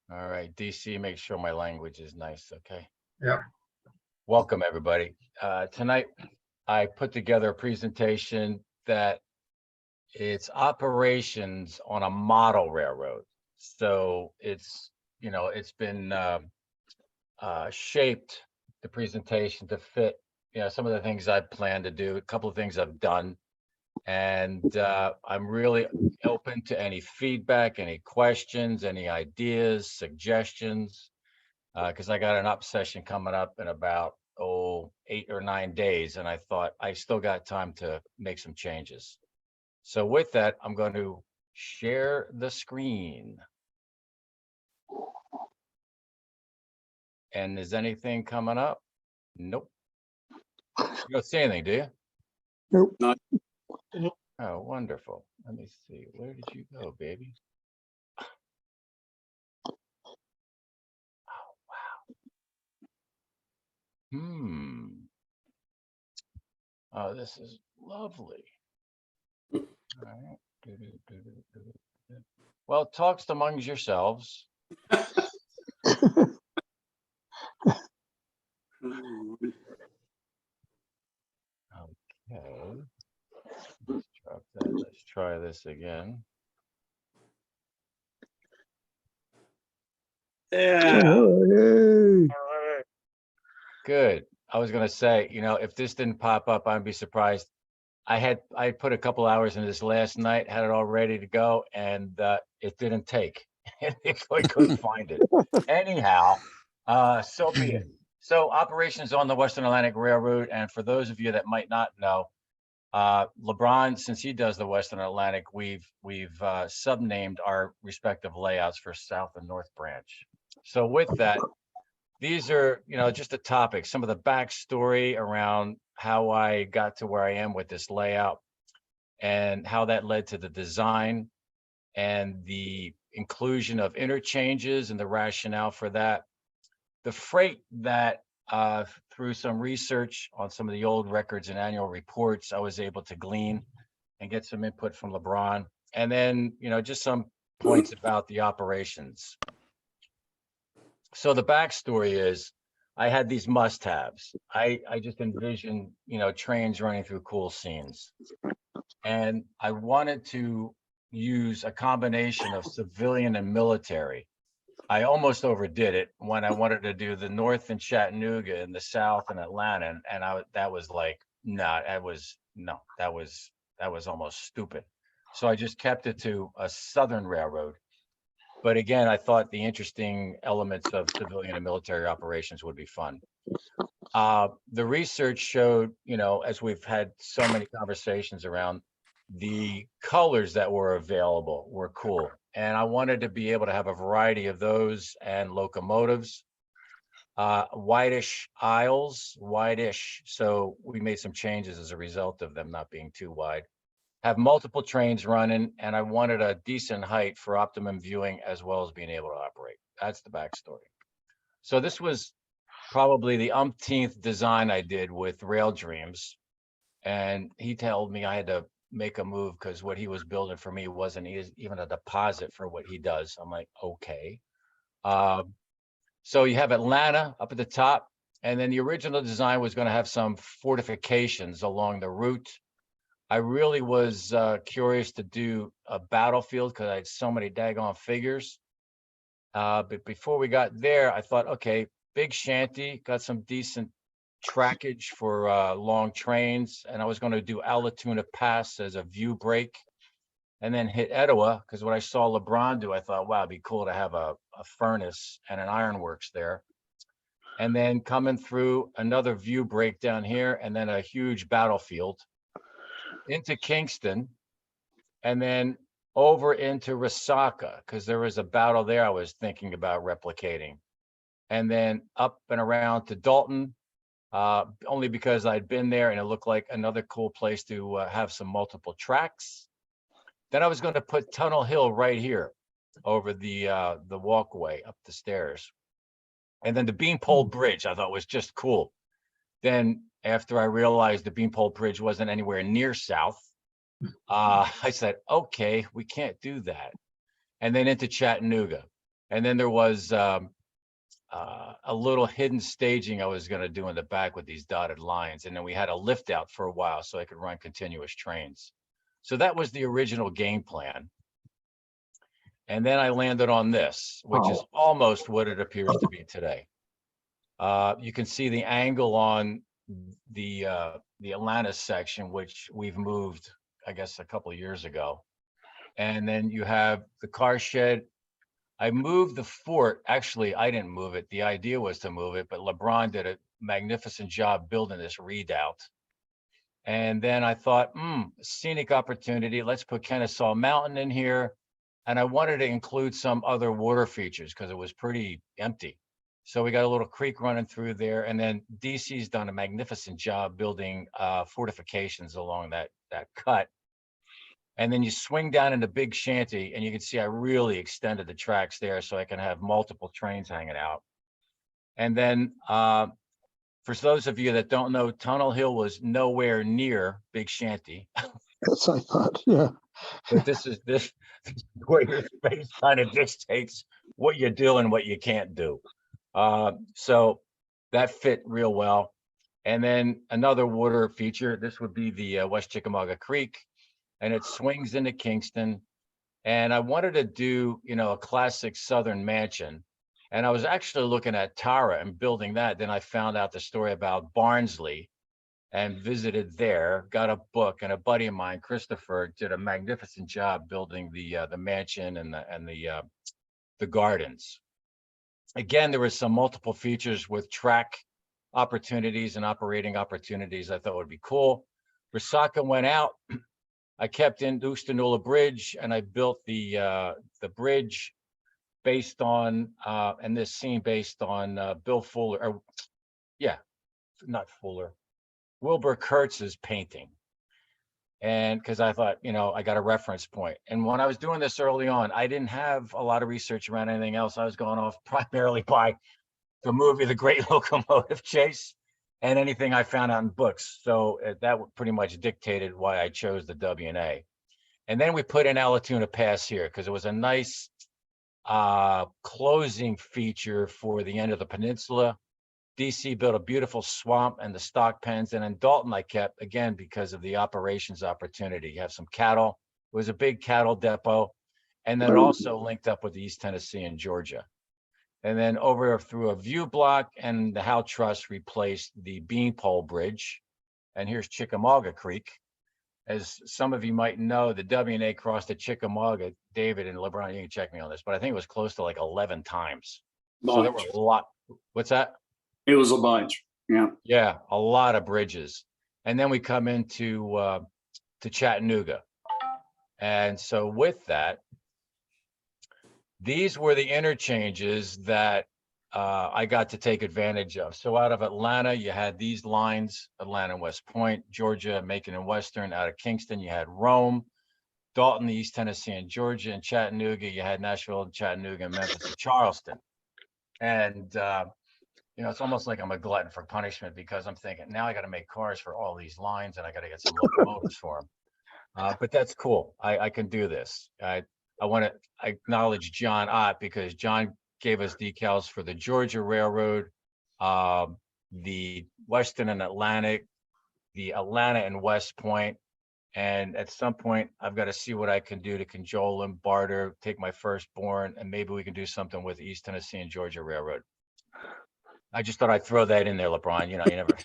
All right, DC, make sure my language is nice, okay? Yeah. Welcome, everybody. Tonight, I put together a presentation that it's operations on a model railroad. So it's been shaped, the presentation, to fit, some of the things I plan to do, a couple of things I've done. And I'm really open to any feedback, any questions, any ideas, suggestions, because I got an up session coming up in about 8 or 9 days, and I thought I still got time to make some changes. So with that, I'm going to share the screen. And is anything coming up? Nope. You don't see anything, do you? Nope. Not. Oh, wonderful. Let me see. Where did you go, baby? Oh, wow. Oh, this is lovely. All right. Well, talks amongst yourselves. Okay. Let's drop that. Let's try this again. Yeah. Oh, yay. Good. I was gonna say, if this didn't pop up, I'd be surprised. I put a couple hours into this last night, had it all ready to go, and it didn't take. I couldn't find it. Anyhow, so be it. So operations on the Western Atlantic Railroad, and for those of you that might not know, LeBron, since he does the Western Atlantic, we've subnamed our respective layouts for South and North Branch. So with that, these are, just the topics, some of the backstory around how I got to where I am with this layout and how that led to the design and the inclusion of interchanges and the rationale for that. The freight that through some research on some of the old records and annual reports, I was able to glean and get some input from LeBron. And then, just some points about the operations. So the backstory is I had these must-haves. I just envisioned, trains running through cool scenes. And I wanted to use a combination of civilian and military. I almost overdid it when I wanted to do the north in Chattanooga and the south in Atlanta. And that was like, that was almost stupid. So I just kept it to a southern railroad. But again, I thought the interesting elements of civilian and military operations would be fun. The research showed, as we've had so many conversations around, the colors that were available were cool. And I wanted to be able to have a variety of those and locomotives, whitish aisles, whitish. So we made some changes as a result of them not being too wide. Have multiple trains running, and I wanted a decent height for optimum viewing as well as being able to operate. That's the backstory. So this was probably the umpteenth design I did with Rail Dreams. And he told me I had to make a move because what he was building for me wasn't even a deposit for what he does. I'm like, okay. So you have Atlanta up at the top, and then the original design was going to have some fortifications along the route. I really was curious to do a battlefield because I had so many daggone figures. But before we got there, I thought, okay, big shanty, got some decent trackage for long trains. And I was going to do Alatuna Pass as a view break and then hit Etowah because what I saw LeBron do, I thought, wow, it'd be cool to have a furnace and an ironworks there. And then coming through another view break down here and then a huge battlefield into Kingston, and then over into Resaca, because there was a battle there I was thinking about replicating. And then up and around to Dalton, only because I'd been there and it looked like another cool place to have some multiple tracks. Then I was going to put Tunnel Hill right here over the walkway up the stairs. And then the Beanpole Bridge I thought was just cool. Then after I realized the Beanpole Bridge wasn't anywhere near south, I said, okay, we can't do that. And then into Chattanooga. And then there was a little hidden staging I was going to do in the back with these dotted lines. And then we had a lift out for a while so I could run continuous trains. So that was the original game plan. And then I landed on this, which is almost what it appears to be today. You can see the angle on the Atlanta section, which we've moved, I guess, a couple of years ago. And then you have the car shed. I moved the fort. Actually, I didn't move it. The idea was to move it, but LeBron did a magnificent job building this redoubt. And then I thought, scenic opportunity. Let's put Kennesaw Mountain in here. And I wanted to include some other water features because it was pretty empty. So we got a little creek running through there. And then DC's done a magnificent job building fortifications along that cut. And then you swing down into Big Shanty, and you can see I really extended the tracks there so I can have multiple trains hanging out. And then for those of you that don't know, Tunnel Hill was nowhere near Big Shanty. Yes, I thought, yeah. But this is where your space kind of dictates what you do and what you can't do. So that fit real well. And then another water feature, this would be the West Chickamauga Creek, and it swings into Kingston. And I wanted to do, a classic Southern mansion. And I was actually looking at Tara and building that. Then I found out the story about Barnsley and visited there, got a book, and a buddy of mine, Christopher, did a magnificent job building the mansion and the gardens. Again, there was some multiple features with track opportunities and operating opportunities I thought would be cool. Resaca went out. I kept in Ustinula Bridge, and I built the bridge based on and this scene based on Bill Fuller, or not Fuller, Wilbur Kurtz's painting. And because I thought, I got a reference point. And when I was doing this early on, I didn't have a lot of research around anything else. I was going off primarily by the movie The Great Locomotive Chase and anything I found out in books. So that pretty much dictated why I chose the W&A. And then we put in Alatoona Pass here because it was a nice closing feature for the end of the peninsula. DC built a beautiful swamp and the stock pens. And in Dalton, I kept, again, because of the operations opportunity. You have some cattle. It was a big cattle depot. And then it also linked up with the East Tennessee and Georgia. And then over through a view block, and the Howe Trust replaced the Beanpole Bridge. And here's Chickamauga Creek. As some of you might know, the W&A crossed at Chickamauga. David and LeBron, you can check me on this, but I think it was close to like 11 times. So there were a lot. What's that? It was a bunch. Yeah. Yeah, a lot of bridges. And then we come into to Chattanooga. And so with that, these were the interchanges that I got to take advantage of. So out of Atlanta, you had these lines: Atlanta and West Point, Georgia, Macon and Western. Out of Kingston, you had Rome, Dalton, the East Tennessee and Georgia, and Chattanooga, you had Nashville and Chattanooga and Memphis and Charleston. And it's almost like I'm a glutton for punishment because I'm thinking now I got to make cars for all these lines and I got to get some locomotives for them. But that's cool. I can do this. I want to acknowledge John Ott because John gave us decals for the Georgia Railroad, the Western and Atlantic, the Atlanta and West Point. And at some point, I've got to see what I can do to cajole him, barter, take my firstborn, and maybe we can do something with East Tennessee and Georgia Railroad. I just thought I'd throw that in there, LeBron. You never.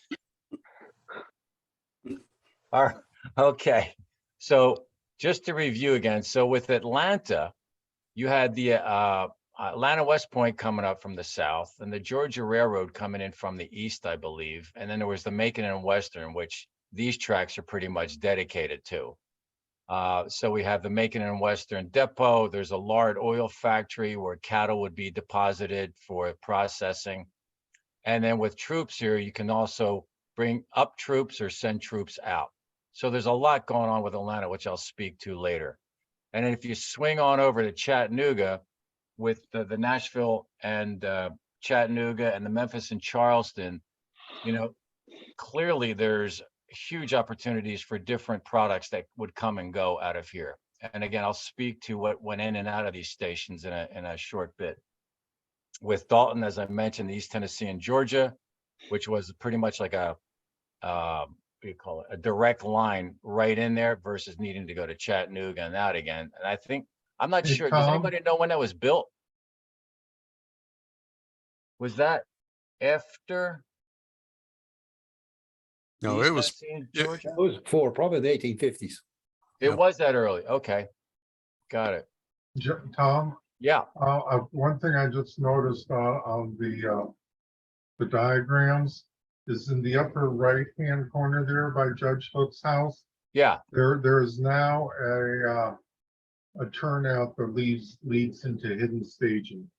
All right. Okay. So just to review again. So with Atlanta, you had the Atlanta West Point coming up from the south and the Georgia Railroad coming in from the east, I believe. And then there was the Macon and Western, which these tracks are pretty much dedicated to. So we have the Macon and Western Depot. There's a lard oil factory where cattle would be deposited for processing. And then with troops here, you can also bring up troops or send troops out. So there's a lot going on with Atlanta, which I'll speak to later. And then if you swing on over to Chattanooga with the Nashville and Chattanooga and the Memphis and Charleston, clearly there's huge opportunities for different products that would come and go out of here. And again, I'll speak to what went in and out of these stations in a short bit. with Dalton, as I mentioned, East Tennessee and Georgia, which was pretty much like a, what do you call it? A direct line right in there versus needing to go to Chattanooga and out again. And I think, I'm not Hey, sure. Does Thom? anybody know when that was built? Was that after No, East it was, Tennessee and it- Georgia? That was before, probably the 1850s. It yeah. was that early. Okay. Got it. Tom, Yeah. one thing I just noticed on the diagrams is in the upper right-hand corner there by Judge Hook's house. Yeah. There is now a turnout that leads into hidden staging.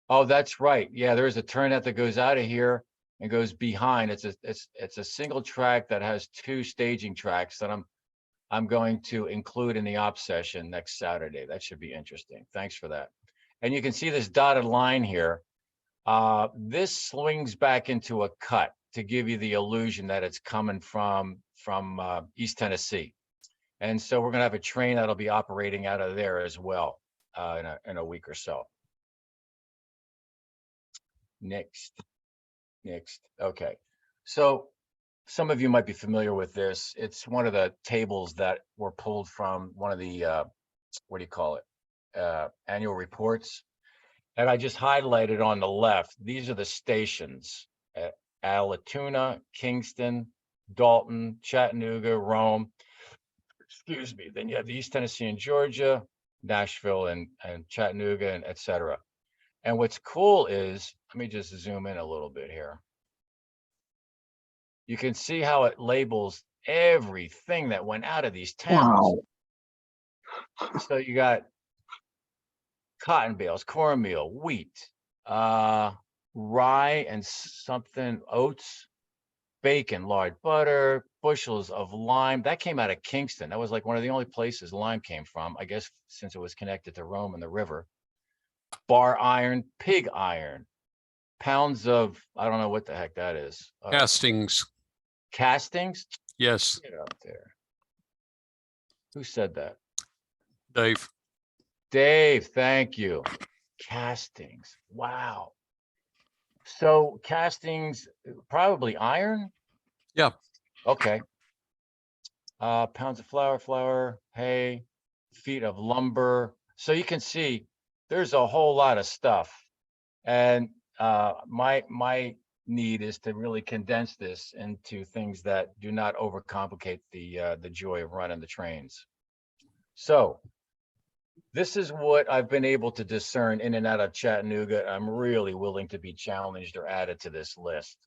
Oh, that's right. Yeah, there is a turnout that goes out of here and goes behind. It's a single track that has two staging tracks that I'm going to include in the op session next Saturday. That should be interesting. Thanks for that. And you can see this dotted line here. This swings back into a cut to give you the illusion that it's coming from East Tennessee. And so we're gonna have a train that'll be operating out of there as well in a week or so. Next. Okay. So some of you might be familiar with this. It's one of the tables that were pulled from one of the, what do you call it? Annual reports. And I just highlighted on the left, these are the stations at Alatoona, Kingston, Dalton, Chattanooga, Rome. Excuse me. Then you have East Tennessee and Georgia, Nashville and Chattanooga and et cetera. And what's cool is, let me just zoom in a little bit here. You can see how it labels everything that went out of these towns. Wow. So you got cotton bales, cornmeal, wheat, rye and something, oats, bacon, lard, butter, bushels of lime. That came out of Kingston. That was like one of the only places lime came from, I guess, since it was connected to Rome and the river. Bar iron, pig iron, pounds of, I don't know what the heck that is. castings. Castings? Yes, Get up there. Who said that? Dave. Dave, thank you. Castings. Wow. So castings, probably iron? Yeah. Okay. Pounds of flour, hay, feet of lumber. So you can see there's a whole lot of stuff. And my need is to really condense this into things that do not overcomplicate the joy of running the trains. So this is what I've been able to discern in and out of Chattanooga. I'm really willing to be challenged or added to this list.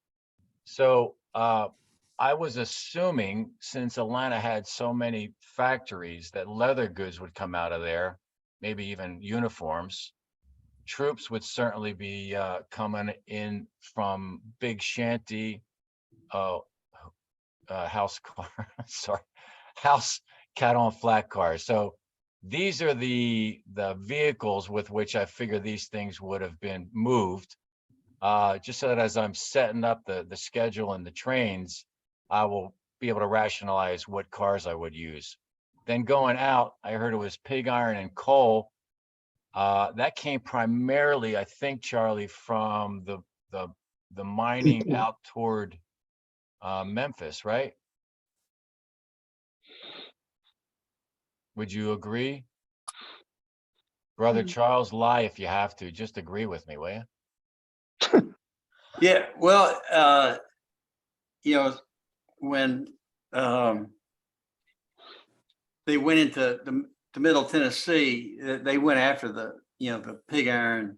So I was assuming, since Atlanta had so many factories, that leather goods would come out of there, maybe even uniforms. Troops would certainly be coming in from Big Shanty, house car, sorry, house cat on flat cars. So these are the vehicles with which I figure these things would have been moved. Just so that as I'm setting up the schedule and the trains, I will be able to rationalize what cars I would use. Then going out, I heard it was pig iron and coal. That came primarily, I think, Charlie, from the mining out toward Memphis, right? Would you agree? Brother Charles, lie if you have to. Just agree with me, will you? Yeah, well, when they went into the Middle Tennessee, they went after the pig iron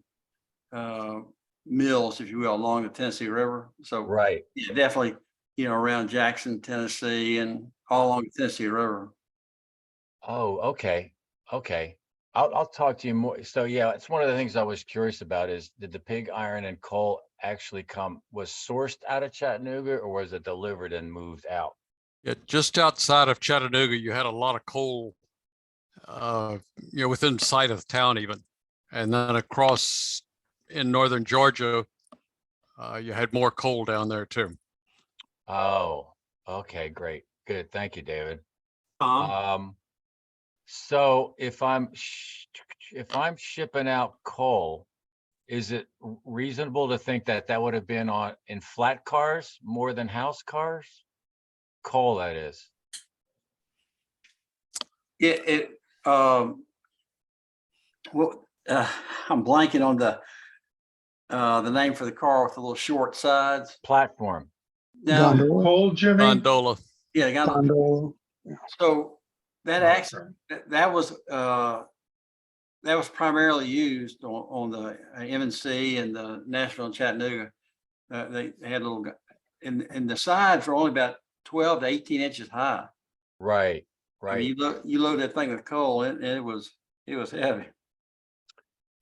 mills, if you will, along the Tennessee River. So Right. yeah, definitely, around Jackson, Tennessee, and all along the Tennessee River. Oh, okay. Okay. I'll talk to you more. So yeah, it's one of the things I was curious about is, did the pig iron and coal actually was sourced out of Chattanooga, or was it delivered and moved out? Yeah, just outside of Chattanooga, you had a lot of coal, within sight of the town even. And then across in northern Georgia, you had more coal down there too. Oh, okay, great. Good. Thank you, David. Tom? So if I'm shipping out coal, is it reasonable to think that that would have been in flat cars more than house cars? Coal, that is. Well, I'm blanking on the name for the car with the little short sides. Platform. No, Gondola. Coal, Jimmy? Gondola. yeah, they got Gondola. so that Okay. actually that was primarily used on the M&C and the National in Chattanooga. They had little, and the sides were only about 12 to 18 inches high. Right, I mean, right. you load that thing with coal, and it was heavy.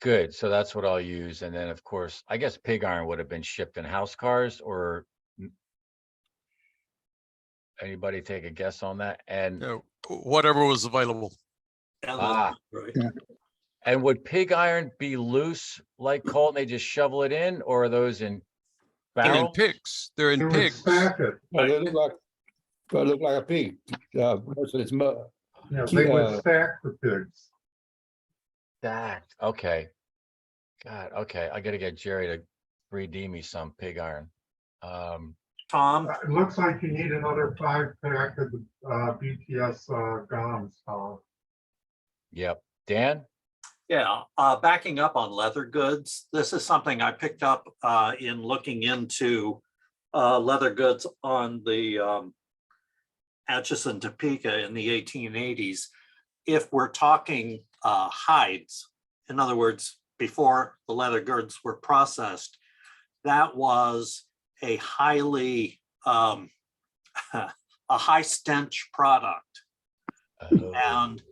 Good. So that's what I'll use. And then, of course, I guess pig iron would have been shipped in house cars, or anybody take a guess on that? And Whatever was available. ah, Right. and would pig iron be loose like coal and they just shovel it in, or are those in They're in barrels? pigs. They're They in would pigs. stack it. No, they look like a pig. Most of it's mud. Yeah, they would Uh, stack the pigs. Stacked. Okay. God, okay. I gotta get Jerry to redeem me some pig iron. Tom, It looks like you need another 5-pack of the BTS GOMs, Yep. Dan? yeah, backing up on leather goods, this is something I picked up in looking into leather goods on the Atchison, Topeka in the 1880s. If we're talking hides, in other words, before the leather goods were processed, that was a highly a high stench product. And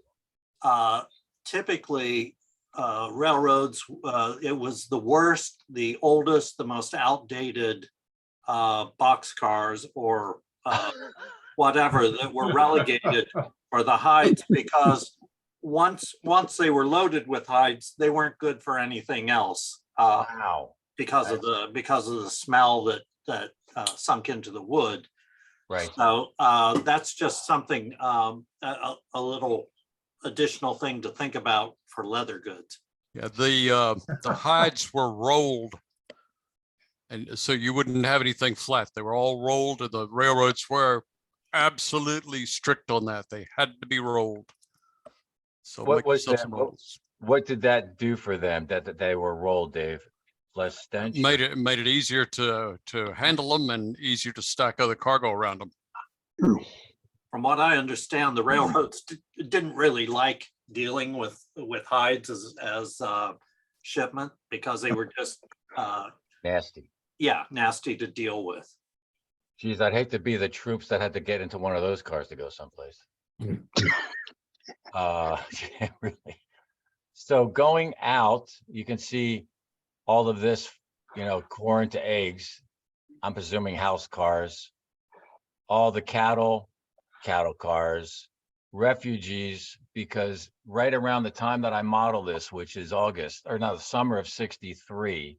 typically railroads, it was the worst, the oldest, the most outdated boxcars or whatever that were relegated for the hides, because once they were loaded with hides, they weren't good for anything else Wow. because of the smell that sunk into the wood. Right. So that's just something, a little additional thing to think about for leather goods. Yeah, the hides were rolled. And so you wouldn't have anything flat. They were all rolled, and the railroads were absolutely strict on that. They had to be rolled. So What make was yourself that? some rolls. What did that do for them that they were rolled, Dave? Less stench? Made it easier to handle them and easier to stack other cargo around them. From what I understand, the railroads didn't really like dealing with hides as shipment, because they were just Nasty. nasty to deal with. Geez, I'd hate to be the troops that had to get into one of those cars to go someplace. Yeah, really. So going out, you can see all of this, corn to eggs. I'm presuming house cars, all the cattle cars, refugees, because right around the time that I model this, which is August, or no, the summer of '63,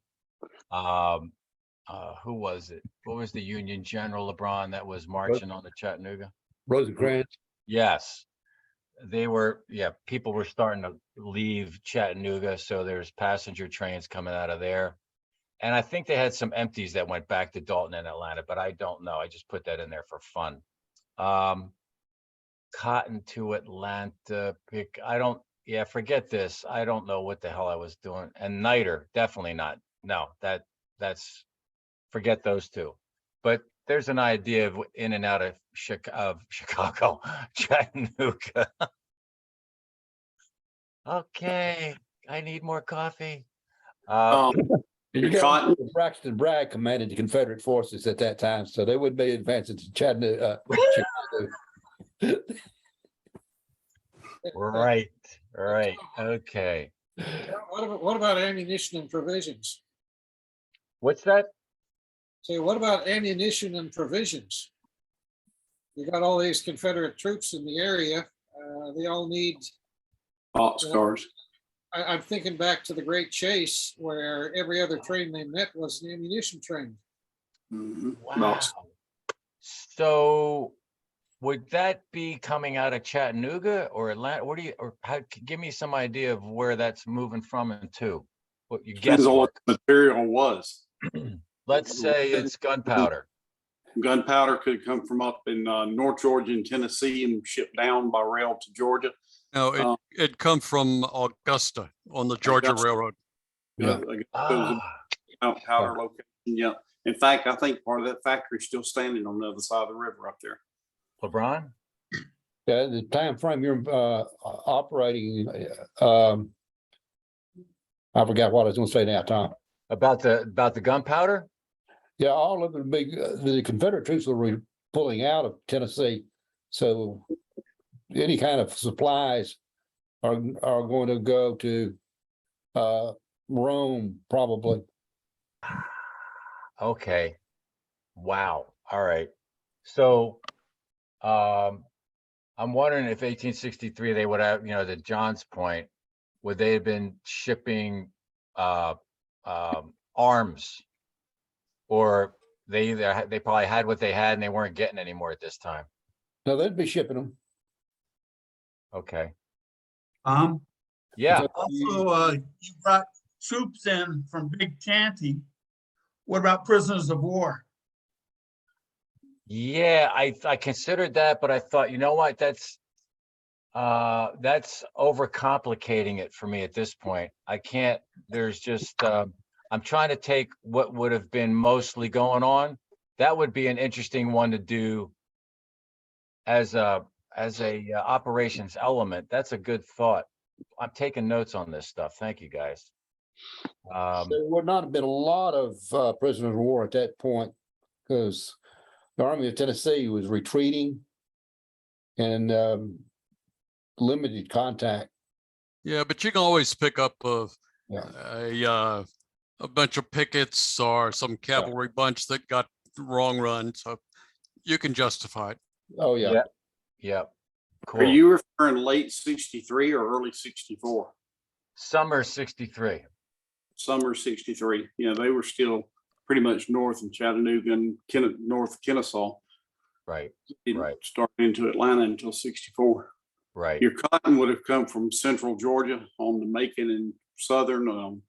who was it? What was the Union General, LeBron, that was marching on the Chattanooga? Rosencrantz. Yes. People were starting to leave Chattanooga, so there's passenger trains coming out of there. And I think they had some empties that went back to Dalton and Atlanta, but I don't know. I just put that in there for fun. Cotton to Atlanta, forget this. I don't know what the hell I was doing. And Niter, definitely not. No, that's forget those two. But there's an idea of in and out of Chicago, Chattanooga. Okay, I need more coffee. You got Braxton Bragg commanded the Confederate forces at that time, so they wouldn't be advancing to Chattanooga. Right, okay. What about ammunition and provisions? What's that? Say, what about ammunition and provisions? You got all these Confederate troops in the area. They all need Boxcars. I'm thinking back to the Great Chase, where every other train they met was an ammunition train. Wow. So would that be coming out of Chattanooga or Atlanta? Give me some idea of where that's moving from and to? What you Depends on what guesswork. the material was. Let's say it's gunpowder. Gunpowder could come from up in North Georgia and Tennessee and shipped down by rail to Georgia. No, it come from Augusta on the Georgia Augusta. Railroad. Yeah. I guess it was a gunpowder location. Yeah. In fact, I think part of that factory is still standing on the other side of the river up there. LeBron? Yeah, the time frame you're operating, I forgot what I was gonna say now, Tom. About the gunpowder? Yeah, all of the big, the Confederate troops were pulling out of Tennessee. So any kind of supplies are going to go to Rome, probably. Okay. Wow. All right. So I'm wondering if 1863 they would have, to John's point, would they have been shipping arms? Or they probably had what they had and they weren't getting any more at this time. No, they'd be shipping them. Okay. Yeah. Also, you brought troops in from Big Shanty. What about prisoners of war? Yeah, I considered that, but I thought, you know what, that's overcomplicating it for me at this point. I can't, there's just, I'm trying to take what would have been mostly going on. That would be an interesting one to do as a operations element. That's a good thought. I'm taking notes on this stuff. Thank you, guys. There would not have been a lot of prisoners of war at that point because the Army of Tennessee was retreating and limited contact. Yeah, but you can always pick up Yeah. a bunch of pickets or some cavalry bunch that got wrong run, so you can justify it. Oh, yeah. Yeah. Cool. Are you referring late 63 or early 64? Summer 63. Summer 63. Yeah, they were still pretty much north in Chattanooga and north of Kennesaw. Right. Didn't Right. start into Atlanta until 64. Right. Your cotton would have come from central Georgia on the Macon and southern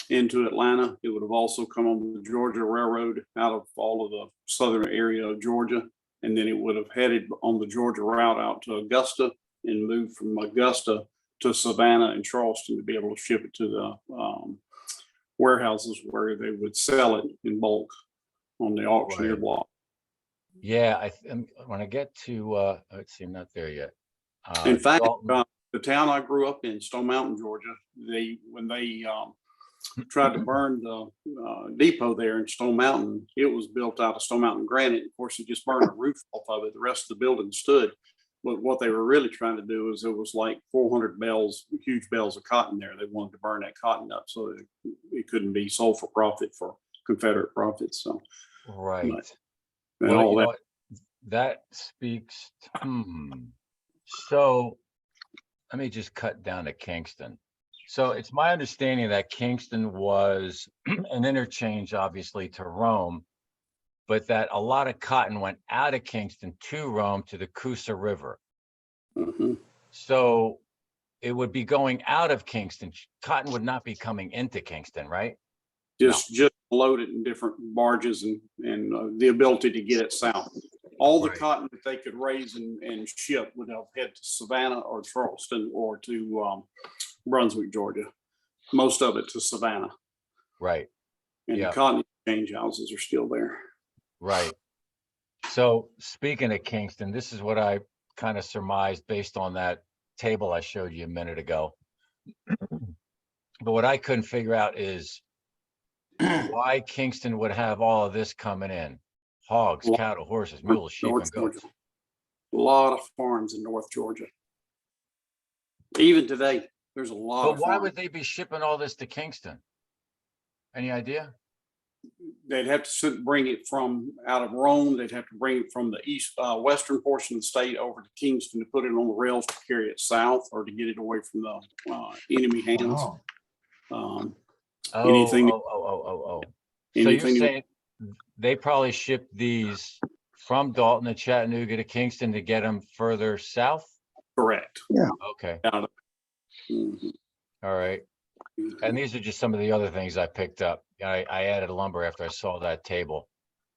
into Atlanta. It would have also come on the Georgia Railroad out of all of the southern area of Georgia. And then it would have headed on the Georgia route out to Augusta and moved from Augusta to Savannah and Charleston to be able to ship it to the warehouses where they would sell it in bulk on the auctioneer Right. block. Yeah, when I get to let's see, I'm not there yet. In fact, Dalton. the town I grew up in, Stone Mountain, Georgia, when they tried to burn the depot there in Stone Mountain, it was built out of Stone Mountain granite. Of course, it just burned the roof off of it. The rest of the building stood. But what they were really trying to do is it was like 400 bales, huge bales of cotton there. They wanted to burn that cotton up so that it couldn't be sold for profit, for Confederate profits. So, Right. and Well, all you know that. what? That speaks. So let me just cut down to Kingston. So it's my understanding that Kingston was an interchange, obviously, to Rome, but that a lot of cotton went out of Kingston to Rome to the Coosa River. Mhm. So it would be going out of Kingston. Cotton would not be coming into Kingston, right? Just loaded in different barges and the ability to get it south. All the Right. cotton that they could raise and ship would have head to Savannah or Charleston or to Brunswick, Georgia. Most of it to Savannah. Right. And Yeah. the cotton exchange houses are still there. Right. So speaking of Kingston, this is what I kind of surmised based on that table I showed you a minute ago. But what I couldn't figure out is why Kingston would have all of this coming in. Hogs, cattle, horses, mules, sheep, North and goats. Georgia. A lot of farms in North Georgia. Even today, there's a lot But of why farms. would they be shipping all this to Kingston? Any idea? They'd have to bring it from out of Rome. They'd have to bring it from the western portion of the state over to Kingston to put it on the rails to carry it south or to get it away from the enemy hands. Oh, Anything- So you're anything- saying they probably shipped these from Dalton to Chattanooga to Kingston to get them further south? Correct. Okay, Out of- Mhm. all right. And these are just some of the other things I picked up. I added lumber after I saw that table.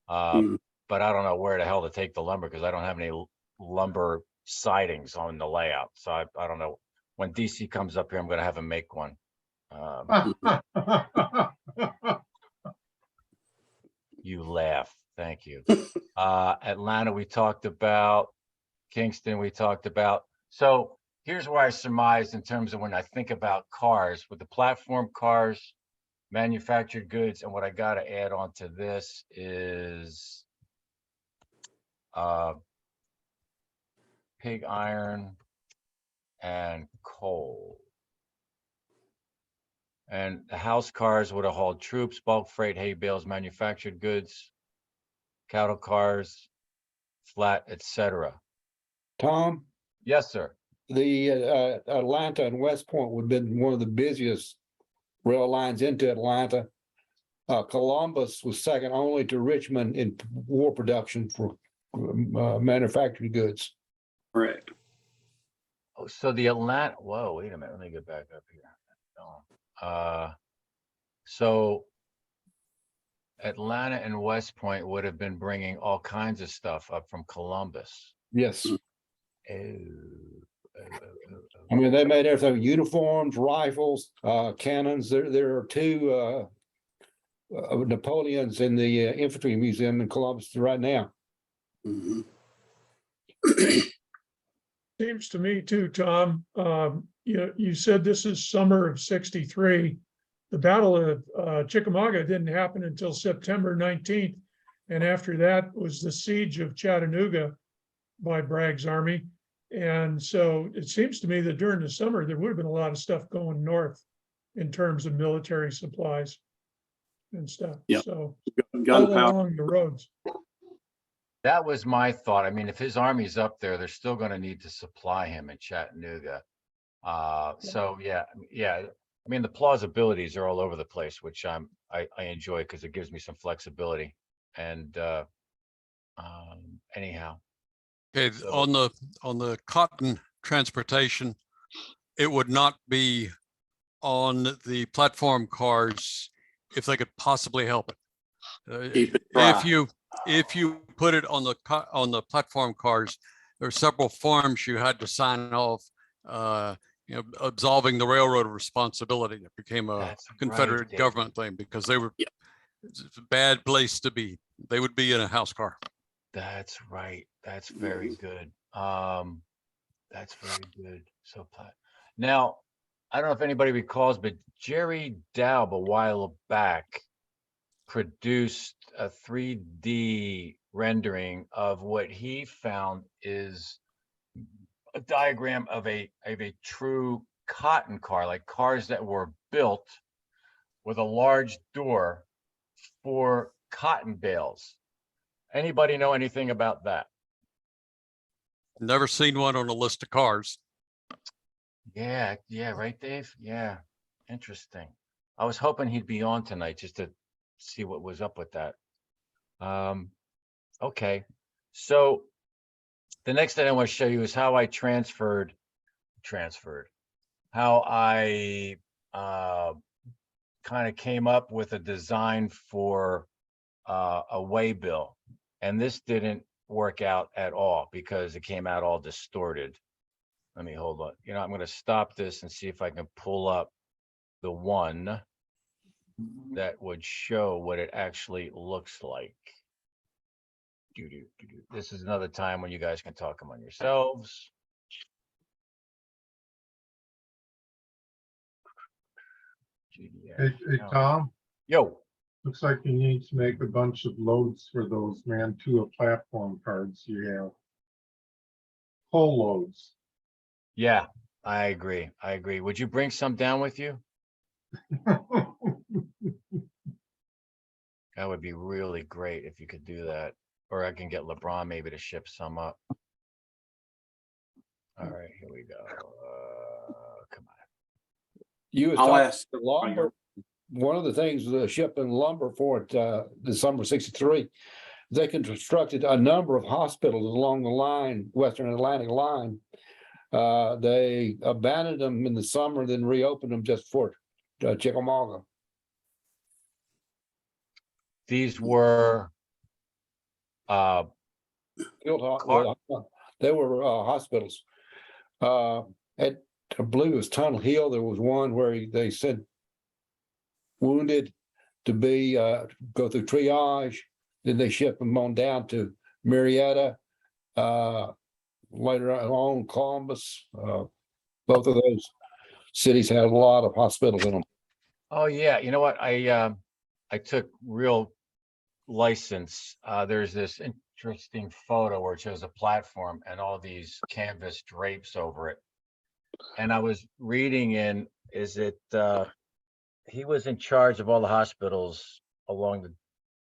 Mhm. But I don't know where the hell to take the lumber because I don't have any lumber sidings on the layout. So I don't know. When DC comes up here, I'm gonna have him make one. You laugh. Thank you. Atlanta, we talked about. Kingston, we talked about. So here's where I surmised in terms of when I think about cars, with the platform cars, manufactured goods, and what I got to add on to this is pig iron and coal. And the house cars would have hauled troops, bulk freight, hay bales, manufactured goods, cattle cars, flat, etc. Tom, Yes, sir. the Atlanta and West Point would have been one of the busiest rail lines into Atlanta. Columbus was second only to Richmond in war production for manufactured goods. Correct. Oh, so the Atlanta, whoa, wait a minute, let me get back up here. So Atlanta and West Point would have been bringing all kinds of stuff up from Columbus. Yes. Oh, I mean, they made everything, uniforms, rifles, cannons. There are two Napoleons in the infantry museum in Columbus right now. Mhm. Seems to me too, Tom, you said this is summer of '63. The Battle of Chickamauga didn't happen until September 19th. And after that was the siege of Chattanooga by Bragg's army. And so it seems to me that during the summer, there would have been a lot of stuff going north in terms of military supplies and stuff. Yeah. So all Gunpowder. along the roads. that was my thought. I mean, if his army's up there, they're still going to need to supply him in Chattanooga. So yeah. I mean, the plausibilities are all over the place, which I enjoy because it gives me some flexibility. And anyhow, Okay, So- on the cotton transportation, it would not be on the platform cars if they could possibly help it. Keep it dry. If you put it on the platform cars, there are several forms you had to sign off, absolving the railroad of responsibility. It became a That's right, Confederate Dave. government thing because they were Yeah. it's a bad place to be. They would be in a house car. That's right. That's very good. That's very good. So now, I don't know if anybody recalls, but Jerry Daub a while back produced a 3D rendering of what he found is a diagram of a true cotton car, like cars that were built with a large door for cotton bales. Anybody know anything about that? Never seen one on a list of cars. Yeah, right, Dave? Yeah, interesting. I was hoping he'd be on tonight just to see what was up with that. Okay, so the next thing I want to show you is how I transferred, how I kind of came up with a design for a waybill. And this didn't work out at all because it came out all distorted. Let me hold on. I'm going to stop this and see if I can pull up the one that would show what it actually looks like. This is another time when you guys can talk among yourselves. Hey, Tom, Yo, looks like you need to make a bunch of loads for those Mantua platform cards you have. Whole loads. yeah, I agree. Would you bring some down with you? That would be really great if you could do that. Or I can get LeBron maybe to ship some up. All right, here we go. Come on. You was I'll talking ask. lumber. One of the things shipping lumber for it, the summer '63, they constructed a number of hospitals along the line, Western Atlantic line. They abandoned them in the summer, then reopened them just for Chickamauga. These were, Field they were hospitals. At, I believe it was Tunnel Hill, there was one where they said wounded to be, go through triage, then they ship them on down to Marietta. Later on, Columbus, both of those cities had a lot of hospitals in them. oh yeah, you know what? I took real license. There's this interesting photo where it shows a platform and all these canvas drapes over it. And I was reading in, he was in charge of all the hospitals along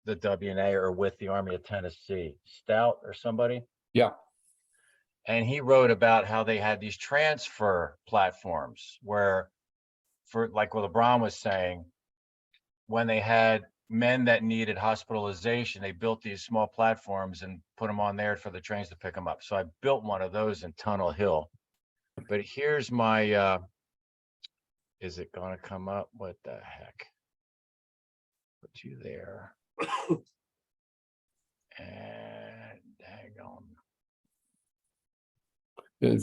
the WNA or with the Army of Tennessee, Stout or somebody. Yeah. And he wrote about how they had these transfer platforms where, for like what LeBron was saying, when they had men that needed hospitalization, they built these small platforms and put them on there for the trains to pick them up. So I built one of those in Tunnel Hill. But here's my, is it gonna come up? What the heck? Put you there. And hang on. In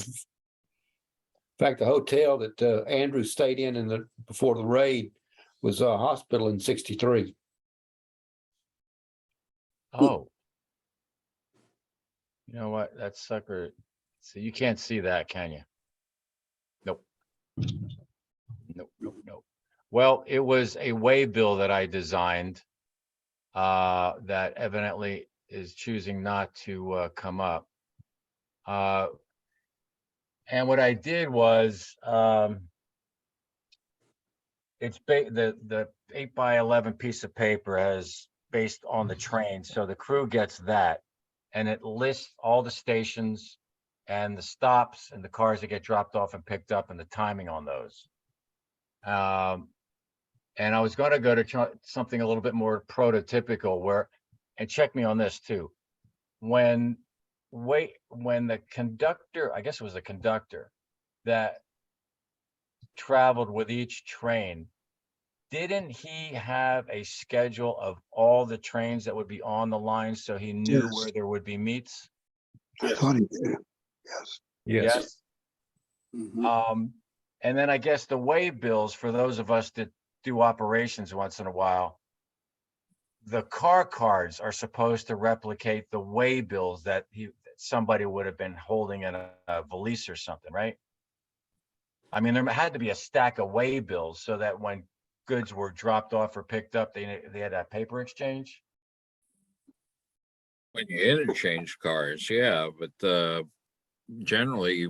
fact, the hotel that Andrew stayed in before the raid was a hospital in '63. Oh. You know what? That sucker. So you can't see that, can you? Nope. Nope. Well, it was a waybill that I designed that evidently is choosing not to come up. And what I did was, it's the 8x11 piece of paper has based on the train. So the crew gets that and it lists all the stations and the stops and the cars that get dropped off and picked up and the timing on those. And I was going to go to something a little bit more prototypical where, and check me on this too. When the conductor, I guess it was the conductor that traveled with each train, didn't he have a schedule of all the trains that would be on the line so he knew Yes. where there would be meets? I thought he did. Yes. Yes. Mhm. And then I guess the waybills for those of us that do operations once in a while, the car cards are supposed to replicate the waybills that somebody would have been holding in a valise or something, right? I mean, there had to be a stack of waybills so that when goods were dropped off or picked up, they had that paper exchange. When you interchange cars, yeah, but generally,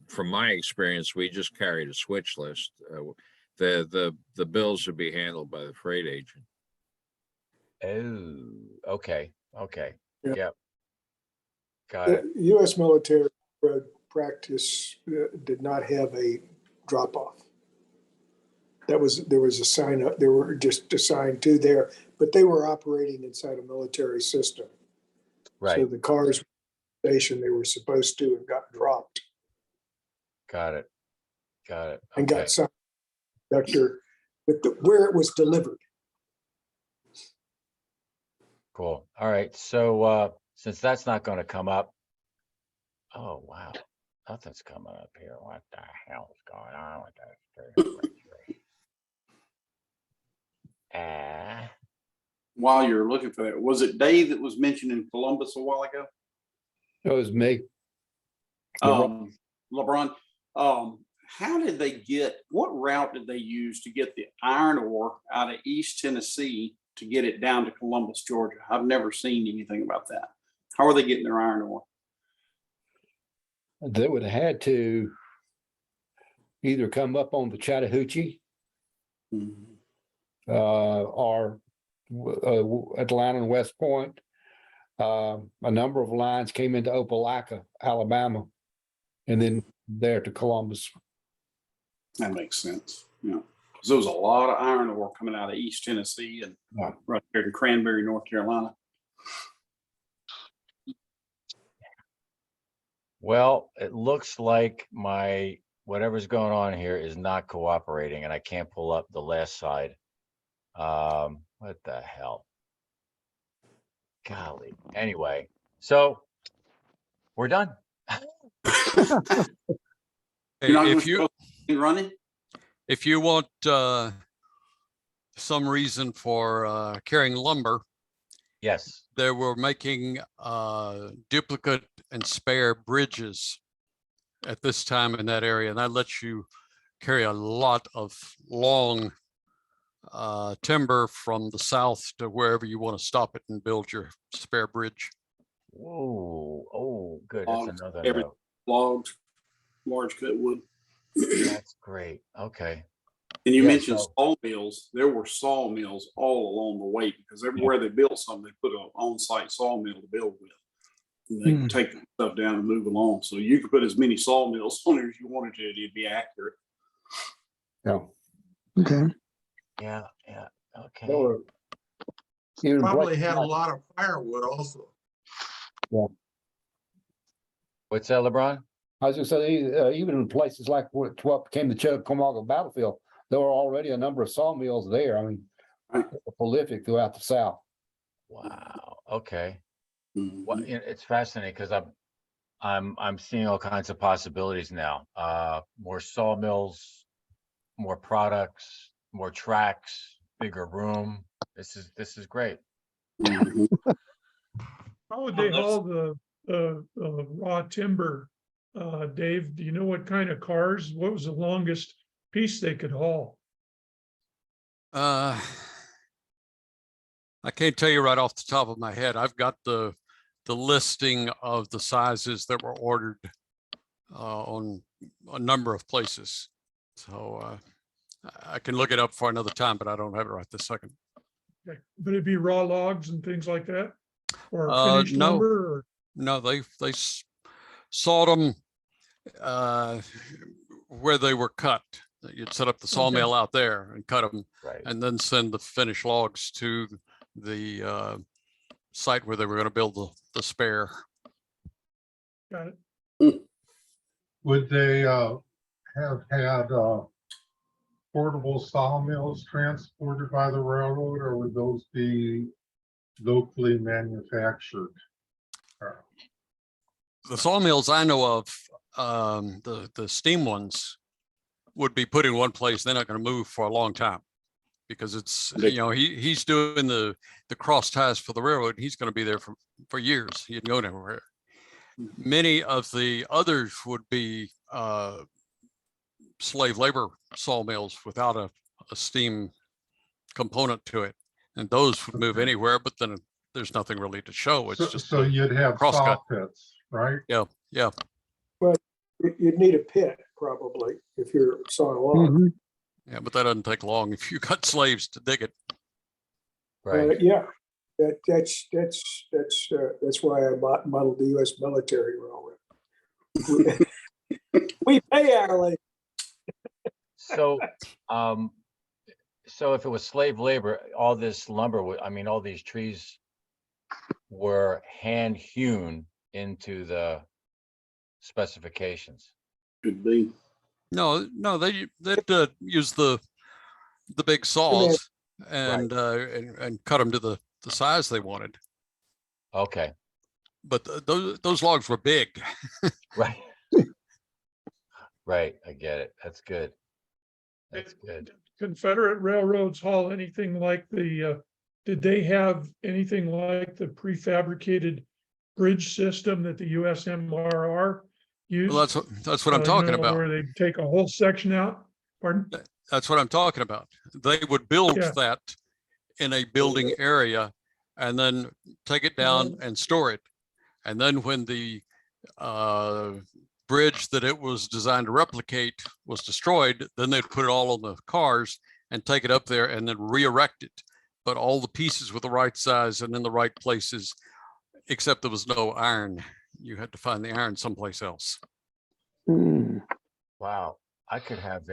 from my experience, we just carried a switch list. The bills would be handled by the freight agent. Oh, okay. Yeah. Yep. Got it. The U.S. military practice did not have a drop-off. There was a sign up, they were just assigned to there, but they were operating inside a military system. Right. So the cars station they were supposed to and got dropped Got it. and Okay. got some conductor with where it was delivered. Cool. All right. So since that's not going to come up, oh wow, nothing's coming up here. What the hell is going on with that? While you're looking for that, was it Dave that was mentioned in Columbus a while ago? It was me. LeBron, how did they what route did they use to get the iron ore out of East Tennessee to get it down to Columbus, Georgia? I've never seen anything about that. How are they getting their iron ore? They would have had to either come up on the Chattahoochee or Atlanta and West Point. A number of lines came into Opelika, Alabama, and then there to Columbus. That makes sense. Yeah. Because there was a lot of iron ore coming out of East Tennessee and right there in Cranberry, North Carolina. Well, it looks like my whatever's going on here is not cooperating and I can't pull up the last side. What the hell? Golly. Anyway, so we're done. You're not If gonna you, show it running? if you want some reason for carrying lumber, Yes. they were making duplicate and spare bridges at this time in that area, and that lets you carry a lot of long timber from the south to wherever you want to stop it and build your spare bridge. Whoa. Oh, good. That's Logs, another every- note. Logs, large cut wood. That's great. Okay. And you Yeah, mentioned so- sawmills. There were sawmills all along the way because everywhere they built something, they put an on-site sawmill to build with. And they could take the stuff down and move along. So you could put as many sawmills on there as you wanted to, it'd be accurate. Yeah. Okay. Yeah. Yeah. Okay. There were even Probably places had a like- lot of firewood also. What's that, LeBron? I was just saying, even in places like what became the Chickamauga battlefield, there were already a number of sawmills there. I mean, Right. prolific throughout the South. Wow. Okay. Mhm. Well, it's fascinating because I'm seeing all kinds of possibilities now. More sawmills, more products, more tracks, bigger room. This is great. Mhm. How would they there's- haul the raw timber? Dave, do you know what kind of cars? What was the longest piece they could haul? I can't tell you right off the top of my head. I've got the listing of the sizes that were ordered on a number of places. So I can look it up for another time, but I don't have it right this second. Okay. Would it be raw logs and things like that? Or finished No. lumber? Or No, they sawed them where they were cut. You'd set up the sawmill out there and cut them, Right. and then send the finished logs to the site where they were going to build the spare. got it. Would they have had portable sawmills transported by the railroad, or would those be locally manufactured? The sawmills I know of, the steam ones, would be put in one place. They're not going to move for a long time because it's, you know, he's doing the cross ties for the railroad. He's going to be there for years. He didn't go nowhere. Many of the others would be slave labor sawmills without a steam component to it. And those would move Okay. anywhere, but then there's nothing really to show. It's just So a you'd have crosscut. saw pits, right? Yeah. You'd need a pit probably if you're sawing log. Yeah, but that doesn't take long if you got slaves to dig it. Right. Yeah, that's why I modeled the U.S. military railroad. We pay our labor. So, so if it was slave labor, all this lumber, all these trees were hand hewn into the specifications. Could be. No, they'd use the big saws and cut them to the size they wanted. Okay. But those logs were big. Right. Right. I get it. That's good. That's good. Confederate railroads haul anything like did they have anything like the prefabricated bridge system that the USMRR used? Well, that's what I'm talking about. Where they take a whole section out. Pardon? That's what I'm talking about. They would build Yeah. that in a building area and then take it down and store it. And then when the bridge that it was designed to replicate was destroyed, then they'd put it all on the cars and take it up there and then re-erect it. But all the pieces were the right size and in the right places, except there was no iron. You had to find the iron someplace else. Wow. I could have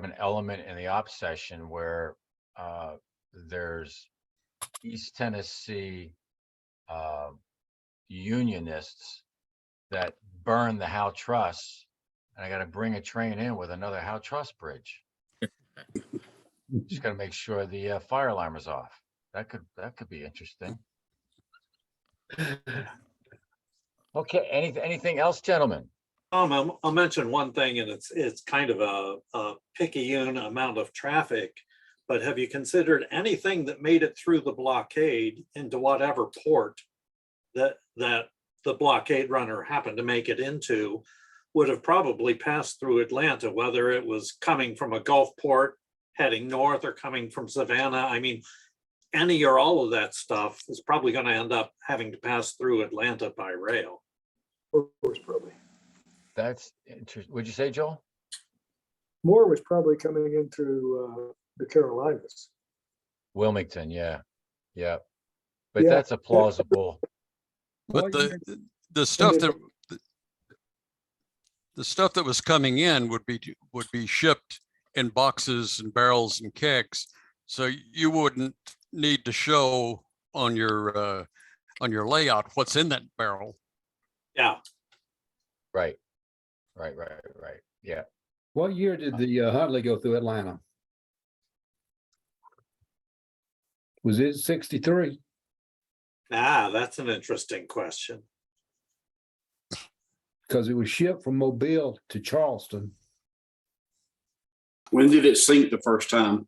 an element in the op session where there's East Tennessee unionists that burn the Howe Truss and I gotta bring a train in with another Howe Truss bridge. Just gotta make sure the fire alarm is off. That could be interesting. Okay, anything else, gentlemen? I'll mention one thing, and it's kind of a picayune amount of traffic. But have you considered anything that made it through the blockade into whatever port that the blockade runner happened to make it into would have probably passed through Atlanta, whether it was coming from a Gulf port heading north or coming from Savannah? I mean, any or all of that stuff is probably going to end up having to pass through Atlanta by rail. More was probably, That's interesting. Would you say, Joel? more was probably coming in through the Carolinas. Wilmington, yeah. But Yeah. that's a plausible. But Well, the stuff then- that the stuff that was coming in would be shipped in boxes and barrels and kegs. So you wouldn't need to show on your layout what's in that barrel. Yeah. Right. Yeah. What year did the Huntley go through Atlanta? Was it 63? That's an interesting question. Because it was shipped from Mobile to Charleston. When did it sink the first time?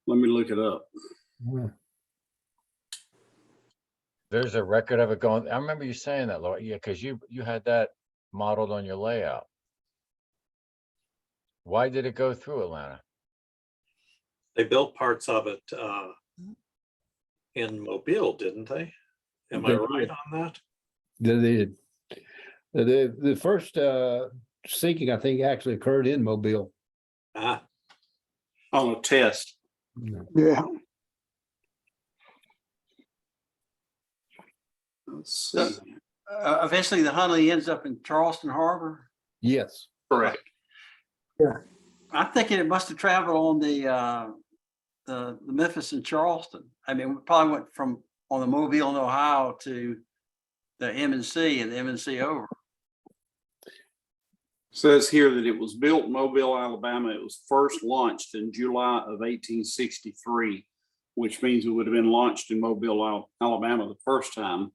Let me look it up. There's a record of it going. I remember you saying that, Laura. Yeah, because you had that modeled on your layout. Why did it go through Atlanta? They built parts of it in Mobile, didn't they? Am I They right did. on that? The first sinking, I think, actually occurred in Mobile. Ah, On a test. Yeah. Let's see. Eventually the Huntley ends up in Charleston Harbor. Yes. Correct. I'm thinking it must have traveled on the Memphis and Charleston. I mean, we probably went from on the Mobile in Ohio to the M&C and the M&C over. Says here that it was built in Mobile, Alabama. It was first launched in July of 1863, which means it would have been launched in Mobile, Alabama the first time,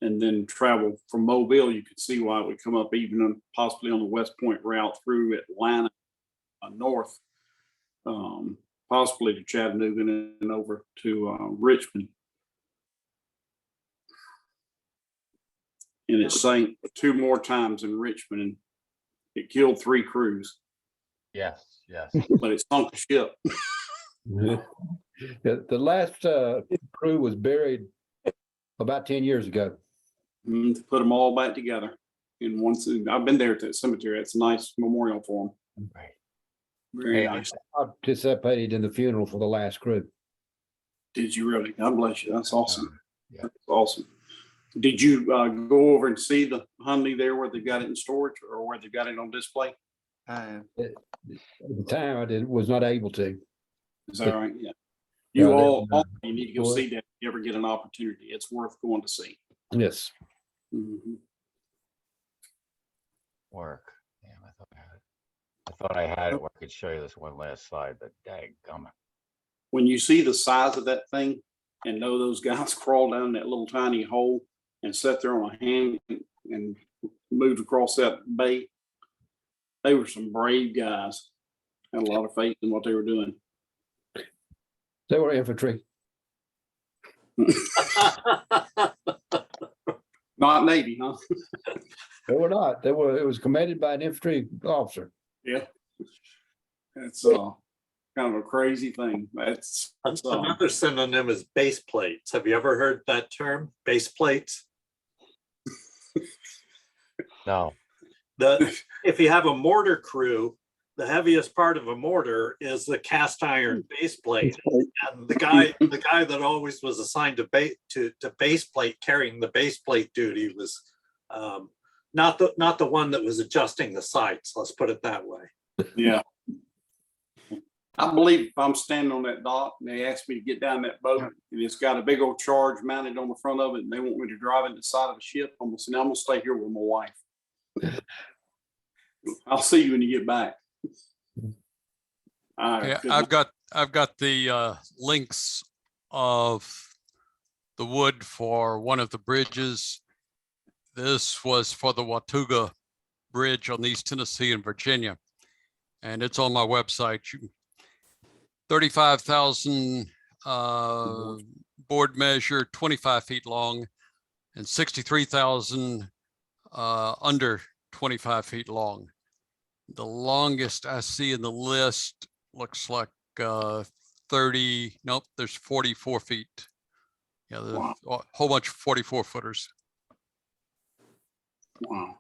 and then traveled from Mobile. You could see why it would come up even possibly on the West Point route through Atlanta north, possibly to Chattanooga and over to Richmond. And it sank 2 more times in Richmond, and it killed 3 crews, Yes. but it sunk the ship. The last crew was buried about 10 years ago. To put them all back together in one. I've been there at that cemetery. It's a nice memorial for them. Right. Very Hey, nice. I participated in the funeral for the last crew. Did you really? God bless you. That's awesome. Yeah. That's awesome. Did you go over and see the Huntley there where they got it in storage or where they got it on display? At the time, I was not able to. Is that right? Yeah. You Yeah, all they're- you need to go see that if you ever get an opportunity. It's worth going to see. Yes. Mhm. Work. Damn, I thought I had it where I could show you this one last slide, but dadgummit. When you see the size of that thing and know those guys crawled down that little tiny hole and sat there on a hand and moved across that bay, they were some brave guys. Had a lot of faith in what they were doing. They were infantry. Not Navy, huh? They were not. It was commanded by an infantry officer. Yeah. It's kind of a crazy thing. That's another synonym is base plates. Have you ever heard that term, base plates? No. If you have a mortar crew, the heaviest part of a mortar is the cast iron base plate. And the guy that always was assigned to base plate, carrying the base plate duty, was not the one that was adjusting the sights. Let's put it that way. yeah. I believe if I'm standing on that dock and they ask me to get down that boat and it's got a big old charge mounted on the front of it and they want me to drive it to the side of the ship, I'm gonna say, no, I'm gonna stay here with my wife. I'll see you when you get back. All right, Yeah, good I've got the links of the wood for one of the bridges. This was for the Watauga Bridge on East Tennessee and Virginia. And it's on my website. 35,000 board measure, 25 feet long, and 63,000 under 25 feet long. The longest I see in the list looks like 30, nope, there's 44 feet. Yeah, there's Wow. a whole bunch of 44 footers. Wow.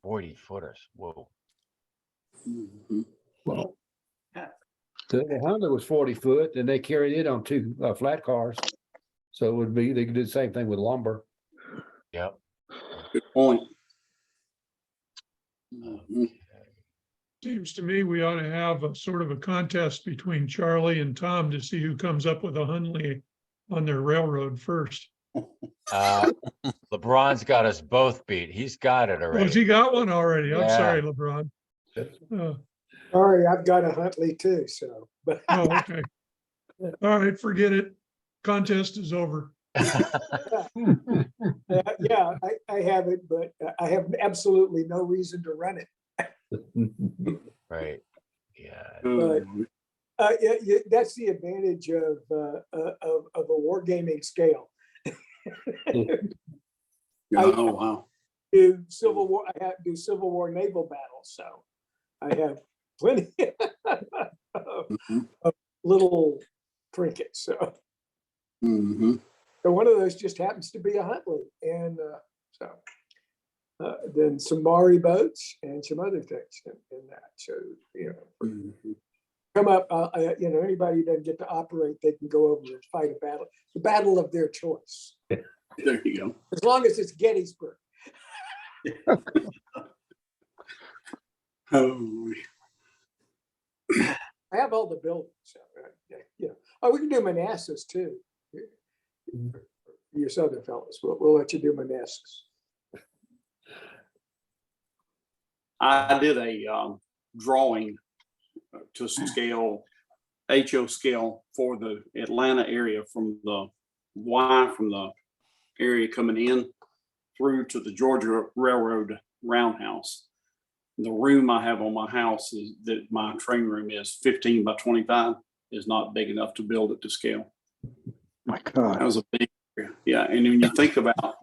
40 footers. Whoa. Mhm. Well, the Honda was 40 foot and they carried it on two flat cars. So it would be, they could do the same thing with lumber. Yep. Good point. Mhm. Seems to me we ought to have a sort of a contest between Charlie and Thom to see who comes up with a Hunley on their railroad first. LeBron's got us both beat. He's got it Oh, has already. he got one already? I'm Yeah. sorry, LeBron. Sorry, I've got a Huntley too, so, but Oh, okay. All right, forget it. Contest is over. yeah, I have it, but I have absolutely no reason to run it. Right. Yeah. But that's the advantage of a wargaming scale. Oh, wow. Do Civil War, I have do Civil War naval battles, so I have plenty of little trinkets. So, Mhm. so one of those just happens to be a Huntley, and then some Maury boats and some other things in that. So Mhm. come up, anybody who doesn't get to operate, they can go over and fight a battle, the battle of their choice, There you go. as long as it's Gettysburg. Oh, I have all the buildings. So, oh, we can do Manassas too. You Southern fellas, we'll let you do Manassas. I did a drawing to scale, HO scale for the Atlanta area from the area coming in through to the Georgia Railroad roundhouse. The room I have on my house is that my train room is 15 by 25 is not big enough to build it to scale. My God. That was a big area. Yeah. And when you think about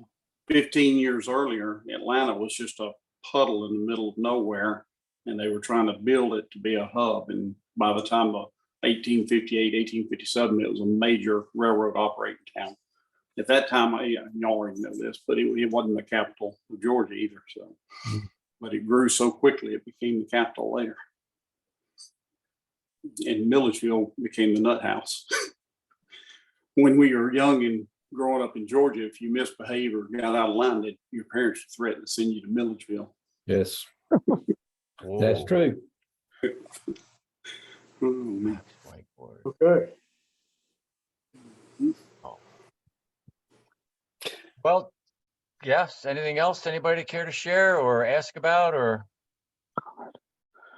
15 years earlier, Atlanta was just a puddle in the middle of nowhere, and they were trying to build it to be a hub. And by the time of 1858, 1857, it was a major railroad operating town. At that time, y'all already know this, but it wasn't the capital of Georgia either. So, but it grew so quickly, it became the capital later. And Milledgeville became the nut house. When we were young and growing up in Georgia, if you misbehaved or got out of line, your parents threatened to send you to Milledgeville. Yes, that's Whoa. true. Oh, man. Whiteboard. Okay. Well, yes. Anything else? Anybody care to share or ask about or?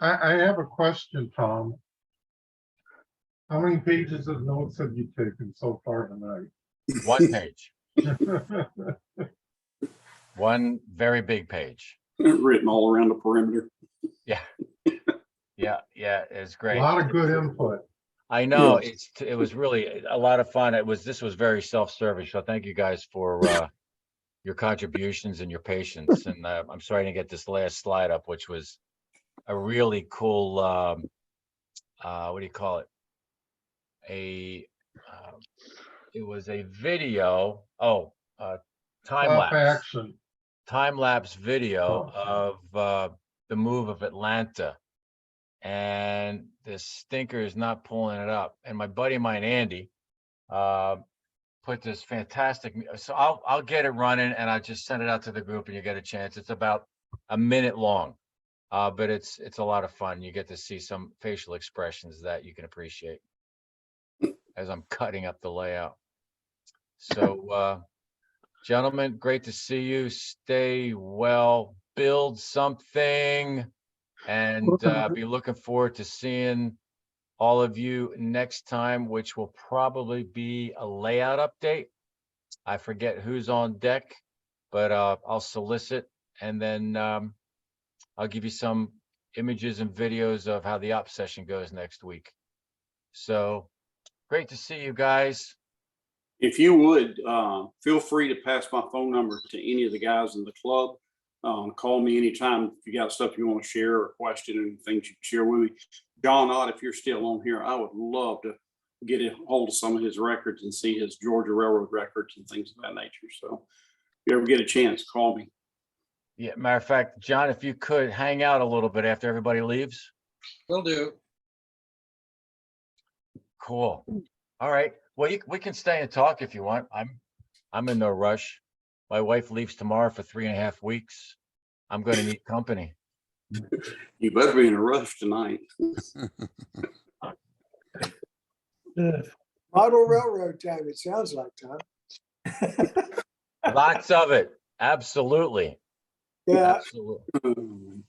I have a question, Thom. How many pages of notes have you taken so far tonight? One page, one very big page. Written all around the perimeter. Yeah. Yeah, it's A great. lot of good input. I know Yes. it was really a lot of fun. This was very self-serving. So thank you guys for your contributions and your patience. And I'm sorry to get this last slide up, which was a really cool, what do you call it? It was a video. Stop action. Time-lapse video Oh. of the move of Atlanta. And this stinker is not pulling it up. And my buddy of mine, Andy, put this fantastic. So I'll get it running and I'll just send it out to the group and you get a chance. It's about a minute long, but it's a lot of fun. You get to see some facial expressions that you can appreciate as I'm cutting up the layout. So Gentlemen, great to see you. Stay well, build something, and be looking forward to seeing all of you next time, which will probably be a layout update. I forget who's on deck, but I'll solicit, and then I'll give you some images and videos of how the op session goes next week. So great to see you guys. If you would, feel free to pass my phone number to any of the guys in the club. Call me anytime if you got stuff you want to share or question and things you can share with me. John Ott, if you're still on here, I would love to get a hold of some of his records and see his Georgia Railroad records and things of that nature. So if you ever get a chance, call me. Yeah, matter of fact, John, if you could hang out a little bit after everybody leaves. Will do. Cool. All right. Well, we can stay and talk if you want. I'm in no rush. My wife leaves tomorrow for 3.5 weeks. I'm going to need company. You better be in a rush tonight. Model railroad time, it sounds like, Tom. Lots of it. Absolutely. Yeah, Absolutely.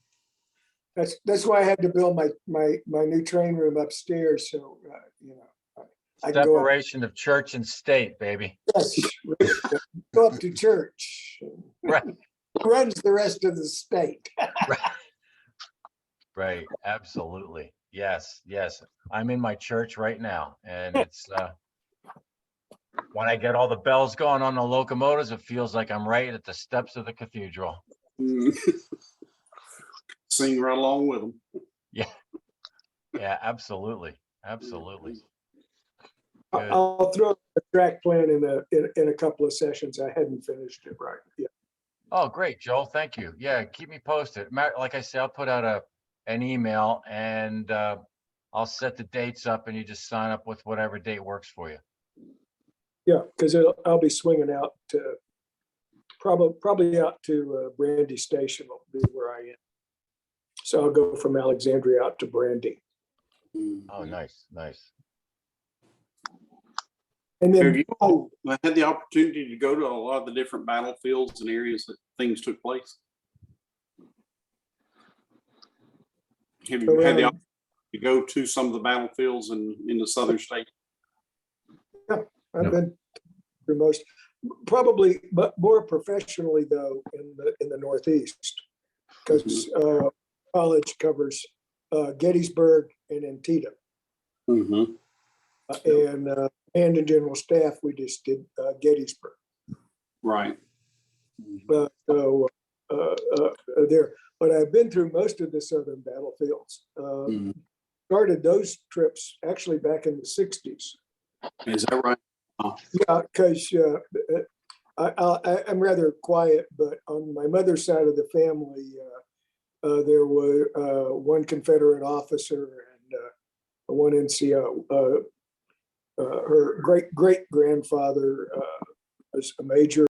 that's why I had to build my new train room upstairs. So, you know, I can go up. Separation of church and state, baby. Yes, go up to church. Right. Runs the rest of the state. Right. Right. Absolutely. Yes. Yes. I'm in my church right now, and it's when I get all the bells going on the locomotives, it feels like I'm right at the steps of the cathedral. Sing right along with them. Yeah. Yeah. Absolutely. Absolutely. Good. I'll throw a track plan in a couple of sessions. I hadn't finished it right. Yeah. Oh, great, Joel. Thank you. Yeah, keep me posted. Like I said, I'll put out an email, and I'll set the dates up, and you just sign up with whatever date works for you. Yeah, because I'll be swinging out to probably out to Brandy Station will be where I am. So I'll go from Alexandria out to Brandy. Oh, nice, nice. And Have then you all had the opportunity to go to a lot of the different battlefields and areas that things took place? Have you had the opportunity to go to some of the battlefields in the southern state? yeah, I've been through most, probably, but more professionally though in the Northeast, because college covers Gettysburg and Antietam. Mm-hmm. And in general staff, we just did Gettysburg. Right. So there, but I've been through most of the southern battlefields. Started those trips actually back in the 60s. Is that right? Yeah, because I'm rather quiet, but on my mother's side of the family, there were one Confederate officer and one NCO. Her great grandfather was a major